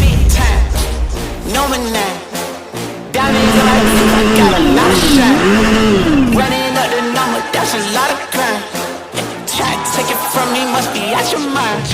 Big time, number 9. Diamonds in my teeth, I got a lot of shine. Running up the number, that's a lot of crime. Try to take it from me, must be out your mind.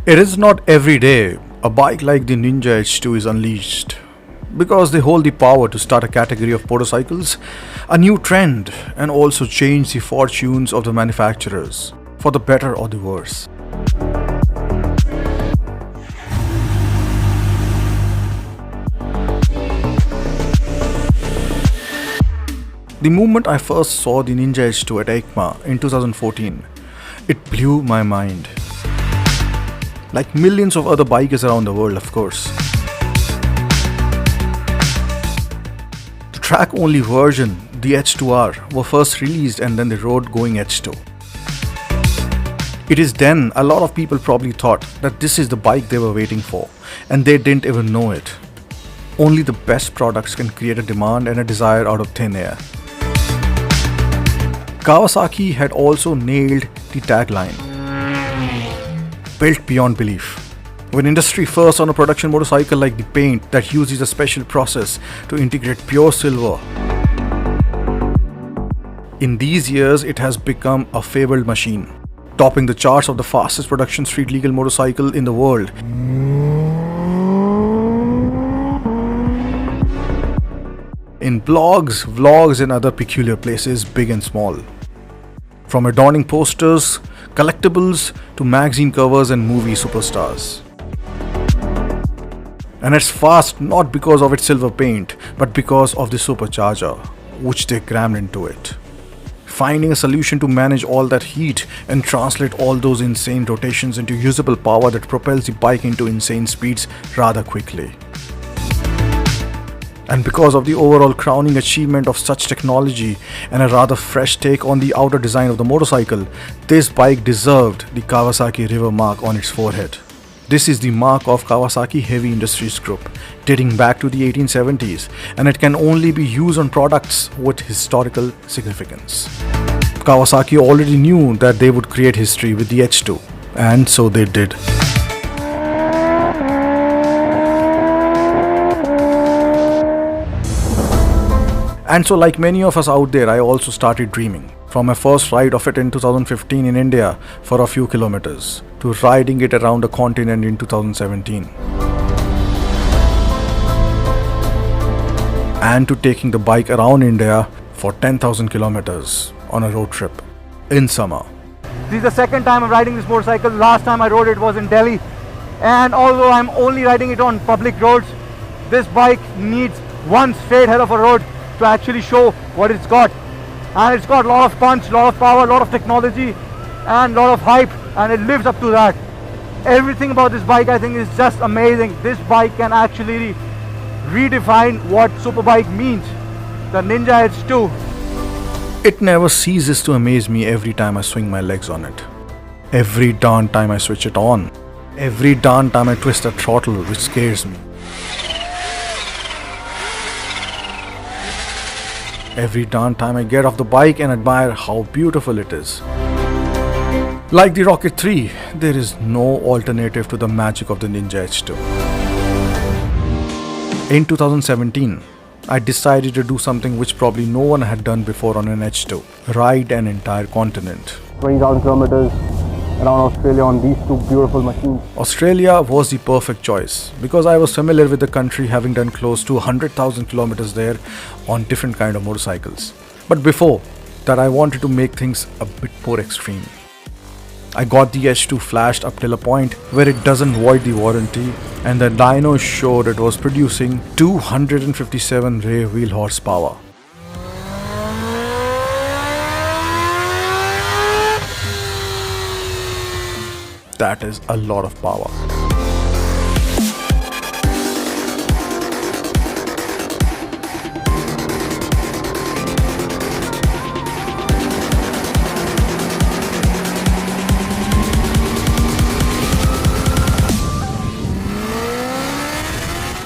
It is not every day a bike like the Ninja H2 is unleashed, because they hold the power to start a category of motorcycles, a new trend, and also change the fortunes of the manufacturers, for the better or the worse. The moment I first saw the Ninja H2 at EICMA in 2014, it blew my mind. Like millions of other bikers around the world, of course. The track-only version, the H2R, were first released and then the road-going H2. It is then a lot of people probably thought that this is the bike they were waiting for, and they didn't even know it. Only the best products can create a demand and a desire out of thin air. Kawasaki had also nailed the tagline, built beyond belief. When industry first on a production motorcycle like the paint that uses a special process to integrate pure silver. In these years, it has become a fabled machine, topping the charts of the fastest production street legal motorcycle in the world. In blogs, vlogs and other peculiar places, big and small. From adorning posters, collectibles to magazine covers and movie superstars. And it's fast not because of its silver paint, but because of the supercharger, which they crammed into it. Finding a solution to manage all that heat and translate all those insane rotations into usable power that propels the bike into insane speeds rather quickly. And because of the overall crowning achievement of such technology and a rather fresh take on the outer design of the motorcycle, this bike deserved the Kawasaki River mark on its forehead. This is the mark of Kawasaki Heavy Industries Group, dating back to the 1870s, and it can only be used on products with historical significance. Kawasaki already knew that they would create history with the H2, and so they did. And so, like many of us out there, I also started dreaming. From my first ride of it in 2015 in India for a few kilometers, to riding it around the continent in 2017. And to taking the bike around India for 10,000 kilometers on a road trip in summer. This is the second time I'm riding this motorcycle. Last time I rode it was in Delhi. And although I'm only riding it on public roads, this bike needs one straight hell of a road to actually show what it's got. And it's got a lot of punch, a lot of power, a lot of technology and a lot of hype, and it lives up to that. Everything about this bike I think is just amazing. This bike can actually redefine what superbike means. The Ninja H2. It never ceases to amaze me every time I swing my legs on it. Every darn time I switch it on. Every darn time I twist the throttle, which scares me. Every darn time I get off the bike and admire how beautiful it is. Like the Rocket 3, there is no alternative to the magic of the Ninja H2. In 2017, I decided to do something which probably no one had done before on an H2. Ride an entire continent. 20,000 kilometers around Australia on these two beautiful machines. Australia was the perfect choice because I was familiar with the country, having done close to 100,000 kilometers there on different kind of motorcycles. But before that, I wanted to make things a bit more extreme. I got the H2 flashed up till a point where it doesn't void the warranty, and the dyno showed it was producing 257 rear wheel horsepower. That is a lot of power.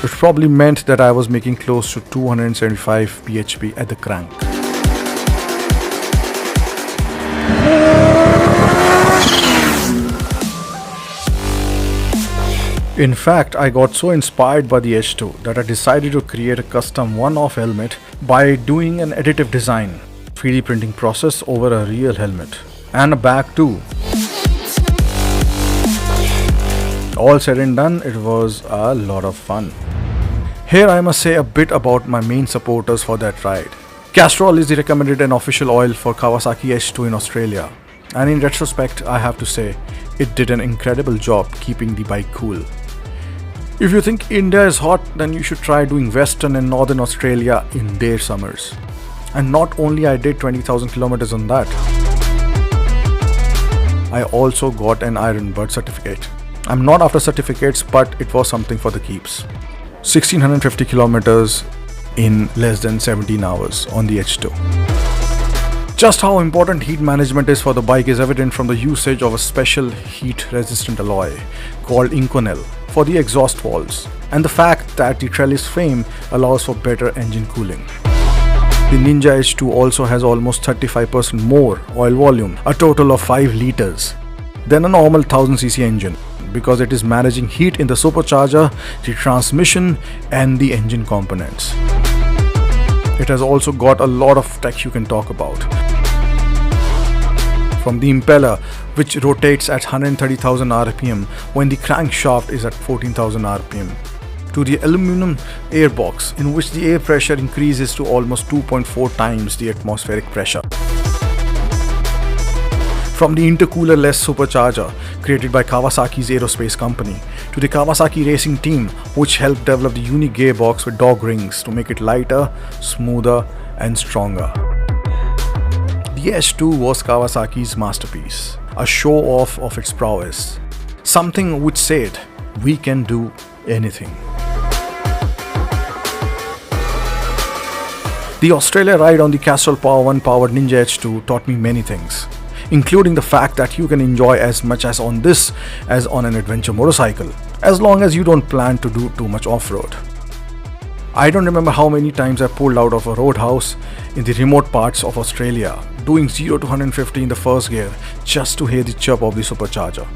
It probably meant that I was making close to 275 bhp at the crank. In fact, I got so inspired by the H2 that I decided to create a custom one-off helmet by doing an additive design, 3D printing process over a real helmet, and a bag too. All said and done, it was a lot of fun. Here I must say a bit about my main supporters for that ride. Castrol is the recommended and official oil for Kawasaki H2 in Australia, and in retrospect I have to say it did an incredible job keeping the bike cool. If you think India is hot, then you should try doing Western and Northern Australia in their summers. And not only I did 20,000 kilometers on that, I also got an Iron Bird certificate. I'm not after certificates, but it was something for the keeps. 1650 kilometers in less than 17 hours on the H2. Just how important heat management is for the bike is evident from the usage of a special heat resistant alloy called Inconel for the exhaust valves, and the fact that the trellis frame allows for better engine cooling. The Ninja H2 also has almost 35% more oil volume, a total of 5 liters, than a normal 1000cc engine, because it is managing heat in the supercharger, the transmission and the engine components. It has also got a lot of tech you can talk about. From the impeller, which rotates at 130,000 rpm when the crankshaft is at 14,000 rpm, to the aluminum airbox, in which the air pressure increases to almost 2.4 times the atmospheric pressure. From the intercooler-less supercharger created by Kawasaki's aerospace company, to the Kawasaki racing team, which helped develop the unique gearbox with dog rings to make it lighter, smoother and stronger. The H2 was Kawasaki's masterpiece, a show-off of its prowess, something which said, we can do anything. The Australia ride on the Castrol Power 1 powered Ninja H2 taught me many things, including the fact that you can enjoy as much as on this as on an adventure motorcycle, as long as you don't plan to do too much off-road. I don't remember how many times I pulled out of a roadhouse in the remote parts of Australia, doing 0 to 150 in the first gear just to hear the chirp of the supercharger.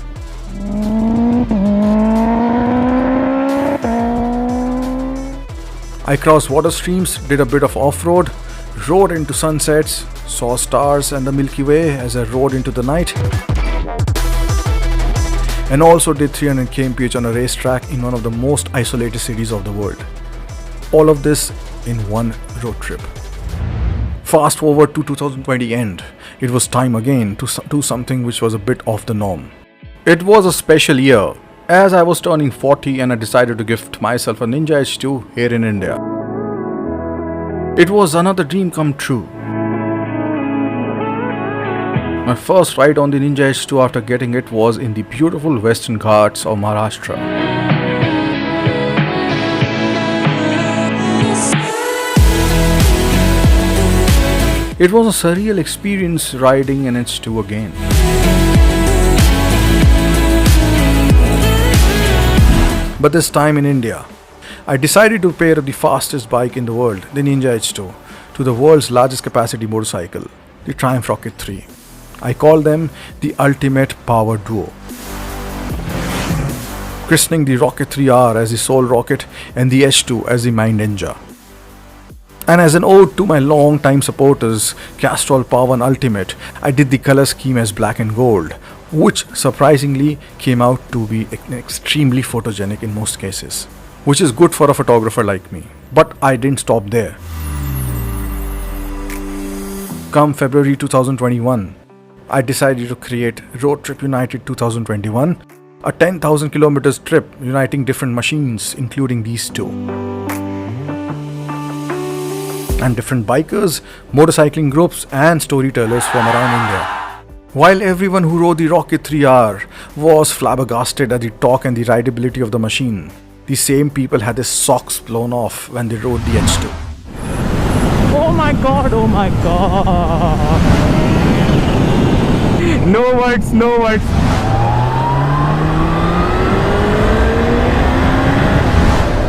I crossed water streams, did a bit of off-road, rode into sunsets, saw stars and the Milky Way as I rode into the night, and also did 300 kmph on a racetrack in one of the most isolated cities of the world. All of this in one road trip. Fast forward to 2020 end, it was time again to do something which was a bit off the norm. It was a special year, as I was turning 40 and I decided to gift myself a Ninja H2 here in India. It was another dream come true. My first ride on the Ninja H2 after getting it was in the beautiful Western Ghats of Maharashtra. It was a surreal experience riding an H2 again. But this time in India, I decided to pair up the fastest bike in the world, the Ninja H2, to the world's largest capacity motorcycle, the Triumph Rocket 3. I call them the ultimate power duo, christening the Rocket 3R as the Soul Rocket and the H2 as the Mind Ninja. And as an ode to my long-time supporters, Castrol Power 1 Ultimate, I did the color scheme as black and gold, which surprisingly came out to be extremely photogenic in most cases, which is good for a photographer like me. But I didn't stop there. Come February 2021, I decided to create Road Trip United 2021, a 10,000 kilometers trip uniting different machines, including these two, and different bikers, motorcycling groups, and storytellers from around India. While everyone who rode the Rocket 3R was flabbergasted at the torque and the rideability of the machine, the same people had their socks blown off when they rode the H2. Oh my god, oh my god. No words, no words.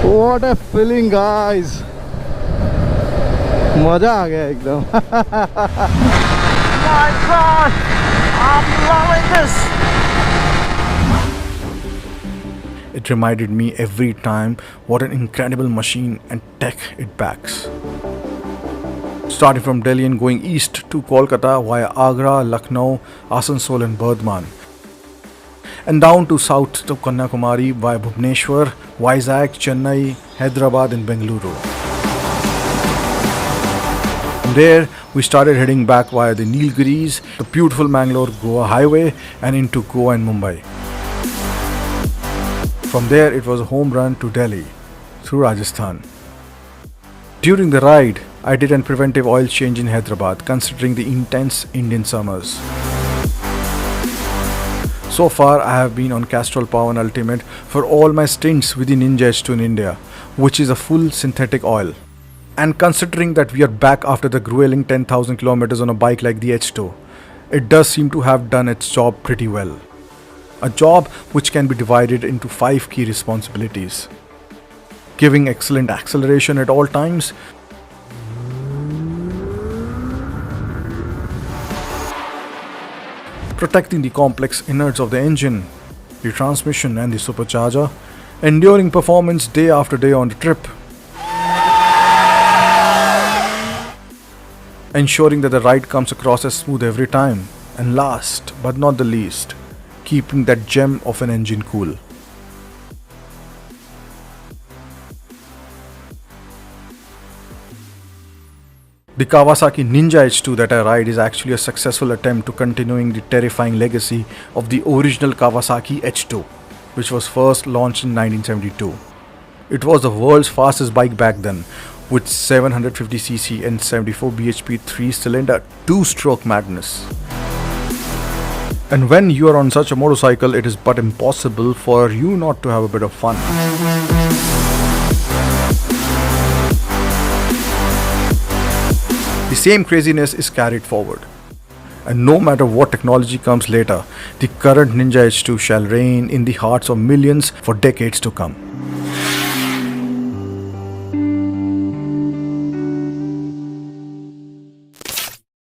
What a feeling, guys. मजा आ गया एकदम. My god, I'm loving this. It reminded me every time what an incredible machine and tech it backs. Starting from Delhi and going east to Kolkata via Agra, Lucknow, Asansol and Burdwan, and down to south to Kanyakumari via Bhubaneswar, Vizag, Chennai, Hyderabad and Bengaluru. From there, we started heading back via the Nilgiris, the beautiful Mangalore-Goa highway, and into Goa and Mumbai. From there, it was a home run to Delhi through Rajasthan. During the ride, I did a preventive oil change in Hyderabad, considering the intense Indian summers. So far, I have been on Castrol Pawan Ultimate for all my stints with the Ninja H2 in India, which is a full synthetic oil. And considering that we are back after the grueling 10,000 kilometers on a bike like the H2, it does seem to have done its job pretty well. A job which can be divided into 5 key responsibilities: giving excellent acceleration at all times, protecting the complex innards of the engine, the transmission and the supercharger, enduring performance day after day on the trip, ensuring that the ride comes across as smooth every time, and last but not the least, keeping that gem of an engine cool. The Kawasaki Ninja H2 that I ride is actually a successful attempt to continuing the terrifying legacy of the original Kawasaki H2, which was first launched in 1972. It was the world's fastest bike back then, with 750cc and 74 bhp 3-cylinder 2-stroke madness. And when you are on such a motorcycle, it is but impossible for you not to have a bit of fun. The same craziness is carried forward. And no matter what technology comes later, the current Ninja H2 shall reign in the hearts of millions for decades to come.